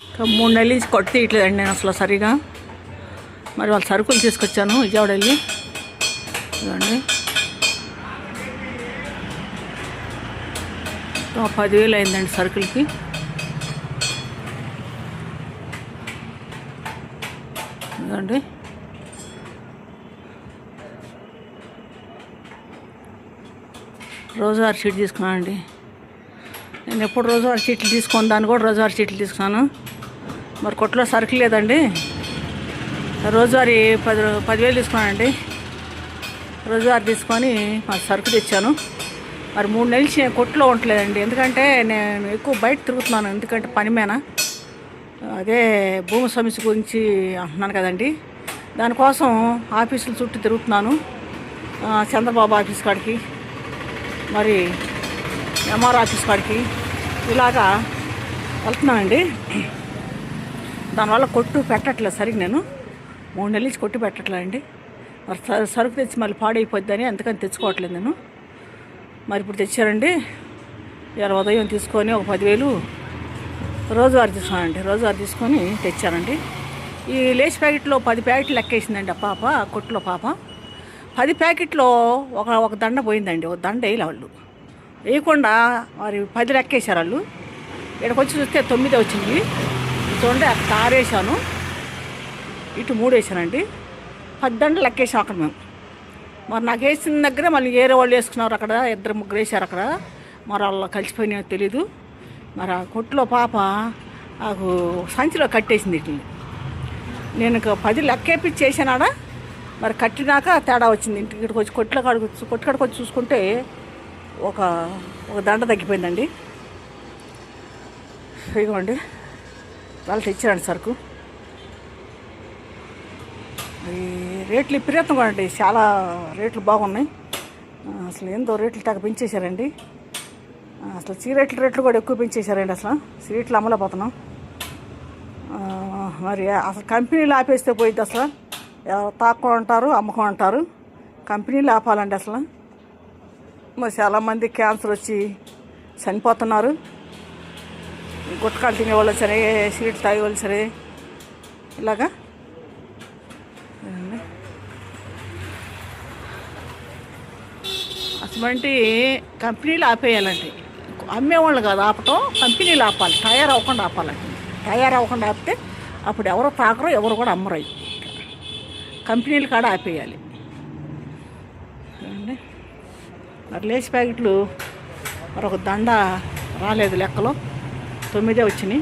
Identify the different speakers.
Speaker 1: 3 నెలల నుంచి కొట్టి తీయట్లేదండి నేను అసలు సరిగా. మరి వాళ్ళు సరుకులు తీసుకొచ్చాను విజయవాడ వెళ్ళి. ఇదండి 10,000 అయిందండి సరుకులకి. ఇదండి రోజువారీ షీట్ తీసుకున్నానండి. నేను ఎప్పుడు రోజువారీ షీట్లు తీసుకుని దాన్ని కూడా రోజువారీ షీట్లు తీసుకున్నాను. మరి కొట్లో సరుకు లేదండి. రోజువారీ 10,000 తీసుకున్నానండి. రోజువారీ తీసుకొని మరి సరుకు తెచ్చాను. మరి 3 నెలల నుంచి నేను కొట్లో ఉండలేదండి. ఎందుకంటే నేను ఎక్కువ బయట తిరుగుతున్నాను. ఎందుకంటే పని మీద అదే భూమి సమస్య గురించి అంటున్నాను కదండి. దానికోసం ఆఫీసుల చుట్టూ తిరుగుతున్నాను. చంద్రబాబు ఆఫీస్ కాడికి, మరి ఎంఆర్ ఆఫీస్ కాడికి ఇలాగా వెళ్తున్నానండి. దానివల్ల కొట్టు పెట్టట్లేదు సరిగ్గా. నేను 3 నెలల నుంచి కొట్టు పెట్టట్లేదండి. మరి సరుకు తెచ్చి మళ్ళీ పాడైపోద్దని అందుకని తెచ్చుకోవట్లేదు నేను. మరి ఇప్పుడు తెచ్చారండి. ఇవాళ ఉదయం తీసుకొని ఒక 10,000 రోజువారీ తీసుకున్నానండి. రోజువారీ తీసుకొని తెచ్చానండి. ఈ లేస్ ప్యాకెట్లో 10 ప్యాకెట్లు లెక్కేసిందండి ఆ పాప, కొట్టులో పాప. 10 ప్యాకెట్లో ఒక దండ పోయిందండి. ఒక దండ వేయాలి వాళ్ళు, వేయకుండా మరి 10 లెక్కేశారు వాళ్ళు. ఇక్కడికి వచ్చి చూస్తే 9 వచ్చింది. చూడండి అక్కడ 6 వేసాను, ఇటు 3 వేసానండి. 10 దండలు లెక్కేసాం అక్కడ మేము. మరి నాకు వేసిన దగ్గర మళ్ళీ వేరే వాళ్ళు వేసుకున్నారు. అక్కడ 2-3 వేసారు అక్కడ. మరి వాళ్ళు కలిసిపోయినా తెలీదు. మరి ఆ కొట్టులో పాప నాకు సంచిలో కట్టేసింది వీటిని. నేను 10 లెక్కేపించి చేసానాడా. మరి కట్టినాక తేడా వచ్చింది. ఇంటికి వచ్చి కొట్టుకాడికి వచ్చి చూసుకుంటే ఒక దండ తగ్గిపోయిందండి. ఇదిగోండి వాళ్ళు తెచ్చారండి సరుకు. ఈ రేట్లు విపరీతంగా అండి, చాలా రేట్లు బాగున్నాయి. అసలు ఏందో రేట్లు తగ్గ పెంచేశారండి. అసలు రేట్లు కూడా ఎక్కువ పెంచేశారండి. అసలు సీట్లు అమ్మలేకపోతున్నాం. మరి అసలు కంపెనీలు ఆపేస్తే పోయిద్ది. అసలు తాక్కువ అంటారు, అమ్మకం అంటారు. కంపెనీలు ఆపాలండి అసలు. మరి చాలామంది క్యాన్సర్ వచ్చి చనిపోతున్నారు. గుట్టకాలు తినేవాళ్ళు సరే, సీట్లు తాగేవాళ్ళు సరే, ఇలాగా అటువంటి కంపెనీలు ఆపేయాలండి. అమ్మేవాళ్ళు కాదు ఆపటం, కంపెనీలు ఆపాలి. తయారవ్వకుండా ఆపాలండి. తయారవ్వకుండా ఆపితే అప్పుడు ఎవరు తాకరు, ఎవరు కూడా అమ్మరు. కంపెనీలు కాడ ఆపేయాలి. మరి లేస్ ప్యాకెట్లు మరొక దండ రాలేదు లెక్కలో, 9 వచ్చినాయి.